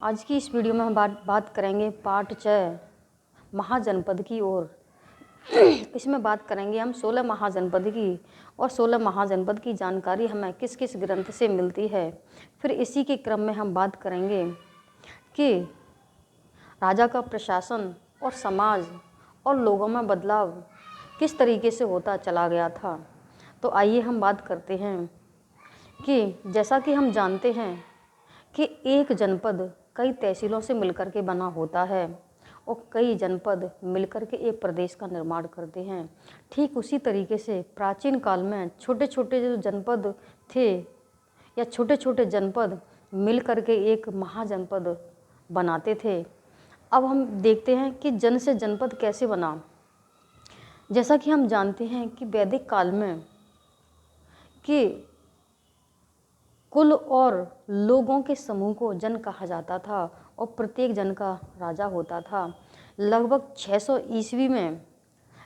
आज की इस वीडियो में हम बात करेंगे पार्ट 6 महाजनपद की ओर। इसमें बात करेंगे हम 16 महाजनपद की, और 16 महाजनपद की जानकारी हमें किस किस ग्रंथ से मिलती है। फिर इसी के क्रम में हम बात करेंगे कि राजा का प्रशासन और समाज और लोगों में बदलाव किस तरीके से होता चला गया था। तो आइए हम बात करते हैं कि जैसा कि हम जानते हैं कि एक जनपद कई तहसीलों से मिलकर के बना होता है और कई जनपद मिलकर के एक प्रदेश का निर्माण करते हैं। ठीक उसी तरीके से प्राचीन काल में छोटे छोटे जो जनपद थे या छोटे छोटे जनपद मिलकर के एक महाजनपद बनाते थे। अब हम देखते हैं कि जन से जनपद कैसे बना। जैसा कि हम जानते हैं कि वैदिक काल में कि कुल और लोगों के समूह को जन कहा जाता था और प्रत्येक जन का राजा होता था। लगभग 600 ईस्वी में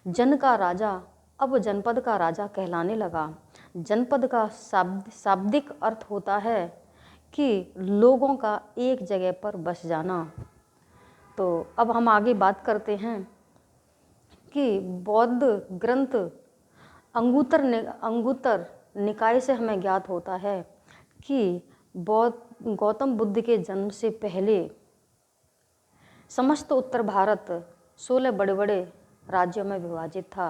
जन का राजा अब जनपद का राजा कहलाने लगा। जनपद का शाब्दिक अर्थ होता है कि लोगों का एक जगह पर बस जाना। तो अब हम आगे बात करते हैं कि बौद्ध ग्रंथ अंगुत्तर निकाय से हमें ज्ञात होता है कि गौतम बुद्ध के जन्म से पहले समस्त उत्तर भारत 16 बड़े बड़े राज्यों में विभाजित था।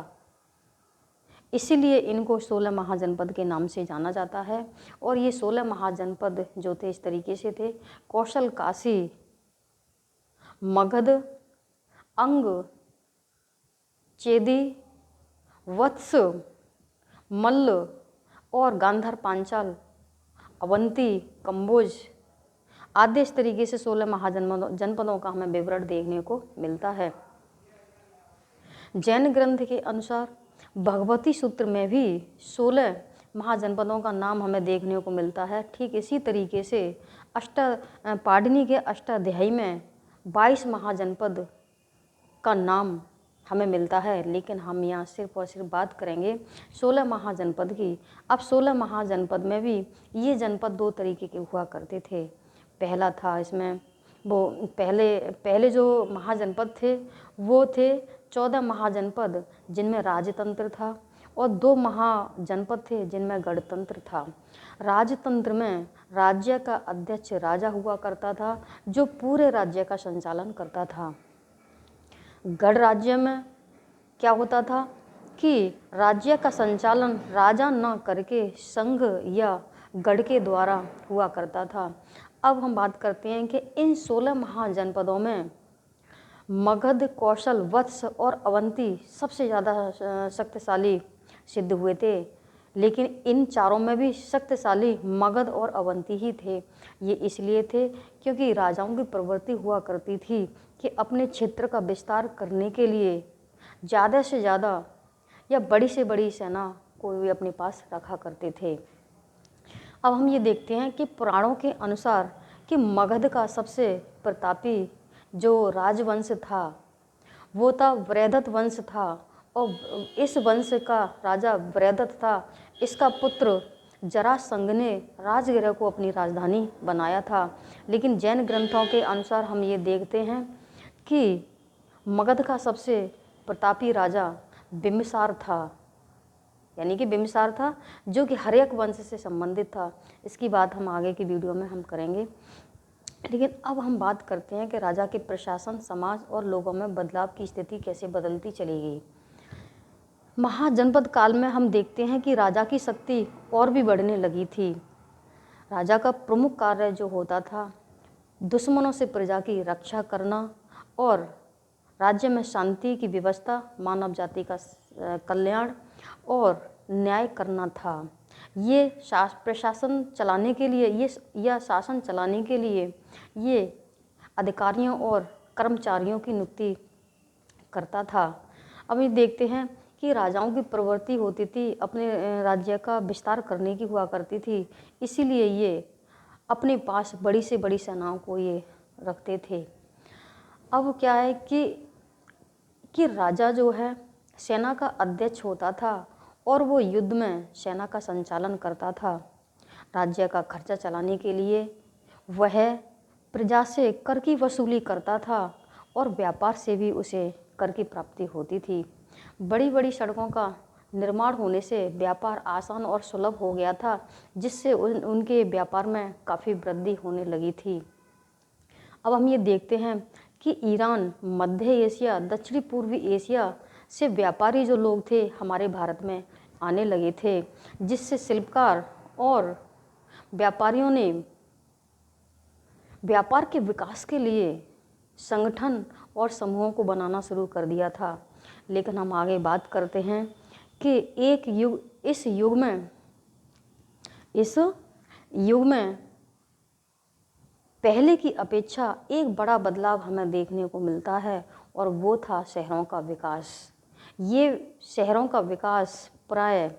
इसीलिए इनको 16 महाजनपद के नाम से जाना जाता है। और ये 16 महाजनपद जो थे इस तरीके से थे: कौशल, काशी, मगध, अंग, चेदी, वत्स, मल्ल और गांधार, पांचाल, अवंती, कंबोज आदि। इस तरीके से 16 महाजनपदों का हमें विवरण देखने को मिलता है। जैन ग्रंथ के अनुसार भगवती सूत्र में भी 16 महाजनपदों का नाम हमें देखने को मिलता है। ठीक इसी तरीके से पाणिनि के अष्टाध्यायी में 22 महाजनपद का नाम हमें मिलता है। लेकिन हम यहाँ सिर्फ और सिर्फ बात करेंगे 16 महाजनपद की। अब 16 महाजनपद में भी ये जनपद दो तरीके के हुआ करते थे। पहला था इसमें वो पहले जो महाजनपद थे वो थे 14 महाजनपद जिनमें राजतंत्र था, और 2 महाजनपद थे जिनमें गणतंत्र था। राजतंत्र में राज्य का अध्यक्ष राजा हुआ करता था जो पूरे राज्य का संचालन करता था। गढ़ राज्य में क्या होता था कि राज्य का संचालन राजा न करके संघ या गढ़ के द्वारा हुआ करता था। अब हम बात करते हैं कि इन 16 महाजनपदों में मगध, कौशल, वत्स और अवंती सबसे ज़्यादा शक्तिशाली सिद्ध हुए थे। लेकिन इन चारों में भी शक्तिशाली मगध और अवंती ही थे। ये इसलिए थे क्योंकि राजाओं की प्रवृत्ति हुआ करती थी कि अपने क्षेत्र का विस्तार करने के लिए ज़्यादा से ज़्यादा या बड़ी से बड़ी सेना को भी अपने पास रखा करते थे। अब हम ये देखते हैं कि पुराणों के अनुसार कि मगध का सबसे प्रतापी जो राजवंश था वो था वृहदत्त वंश था, और इस वंश का राजा वृहदत्त था। इसका पुत्र जरासंध ने राजगृह को अपनी राजधानी बनाया था। लेकिन जैन ग्रंथों के अनुसार हम ये देखते हैं कि मगध का सबसे प्रतापी राजा बिम्बिसार था, यानी कि बिम्बिसार था जो कि हर्यक वंश से संबंधित था। इसकी बात हम आगे की वीडियो में हम करेंगे। लेकिन अब हम बात करते हैं कि राजा के प्रशासन, समाज और लोगों में बदलाव की स्थिति कैसे बदलती चली गई। महाजनपद काल में हम देखते हैं कि राजा की शक्ति और भी बढ़ने लगी थी। राजा का प्रमुख कार्य जो होता था दुश्मनों से प्रजा की रक्षा करना और राज्य में शांति की व्यवस्था, मानव जाति का कल्याण और न्याय करना था। ये प्रशासन चलाने के लिए या शासन चलाने के लिए ये अधिकारियों और कर्मचारियों की नियुक्ति करता था। अब ये देखते हैं कि राजाओं की प्रवृत्ति होती थी अपने राज्य का विस्तार करने की हुआ करती थी। इसीलिए ये अपने पास बड़ी से बड़ी सेनाओं को ये रखते थे। अब क्या है कि राजा जो है सेना का अध्यक्ष होता था और वो युद्ध में सेना का संचालन करता था। राज्य का खर्चा चलाने के लिए वह प्रजा से कर की वसूली करता था और व्यापार से भी उसे कर की प्राप्ति होती थी। बड़ी बड़ी सड़कों का निर्माण होने से व्यापार आसान और सुलभ हो गया था, जिससे उनके व्यापार में काफ़ी वृद्धि होने लगी थी। अब हम ये देखते हैं कि ईरान, मध्य एशिया, दक्षिणी पूर्वी एशिया से व्यापारी जो लोग थे हमारे भारत में आने लगे थे, जिससे शिल्पकार और व्यापारियों ने व्यापार के विकास के लिए संगठन और समूहों को बनाना शुरू कर दिया था। लेकिन हम आगे बात करते हैं कि इस युग में पहले की अपेक्षा एक बड़ा बदलाव हमें देखने को मिलता है, और वो था शहरों का विकास। ये शहरों का विकास प्राय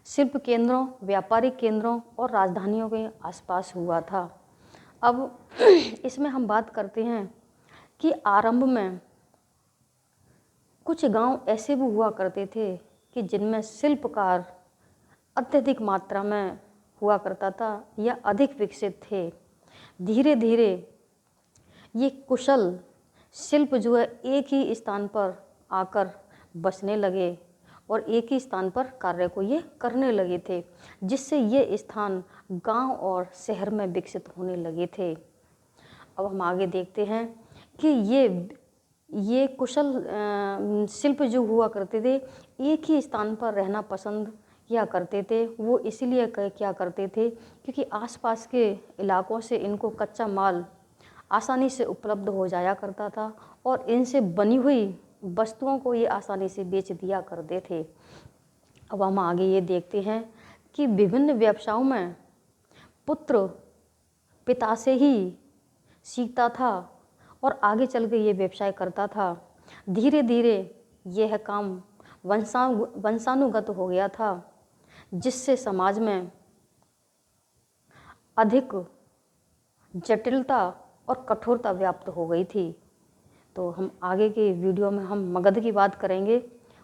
शिल्प केंद्रों, व्यापारिक केंद्रों और राजधानियों के आसपास हुआ था। अब इसमें हम बात करते हैं कि आरंभ में कुछ गांव ऐसे भी हुआ करते थे कि जिनमें शिल्पकार अत्यधिक मात्रा में हुआ करता था या अधिक विकसित थे। धीरे धीरे ये कुशल शिल्प जो है एक ही स्थान पर आकर बसने लगे और एक ही स्थान पर कार्य को ये करने लगे थे, जिससे ये स्थान गांव और शहर में विकसित होने लगे थे। अब हम आगे देखते हैं कि ये कुशल शिल्प जो हुआ करते थे एक ही स्थान पर रहना पसंद किया करते थे। वो इसीलिए क्या करते थे क्योंकि आसपास के इलाकों से इनको कच्चा माल आसानी से उपलब्ध हो जाया करता था और इनसे बनी हुई वस्तुओं को ये आसानी से बेच दिया करते थे। अब हम आगे ये देखते हैं कि विभिन्न व्यवसायों में पुत्र पिता से ही सीखता था और आगे चल के ये व्यवसाय करता था। धीरे धीरे यह काम वंशानुगत हो गया था, जिससे समाज में अधिक जटिलता और कठोरता व्याप्त हो गई थी। तो हम आगे के वीडियो में हम मगध की बात करेंगे,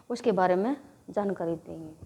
उसके बारे में जानकारी देंगे।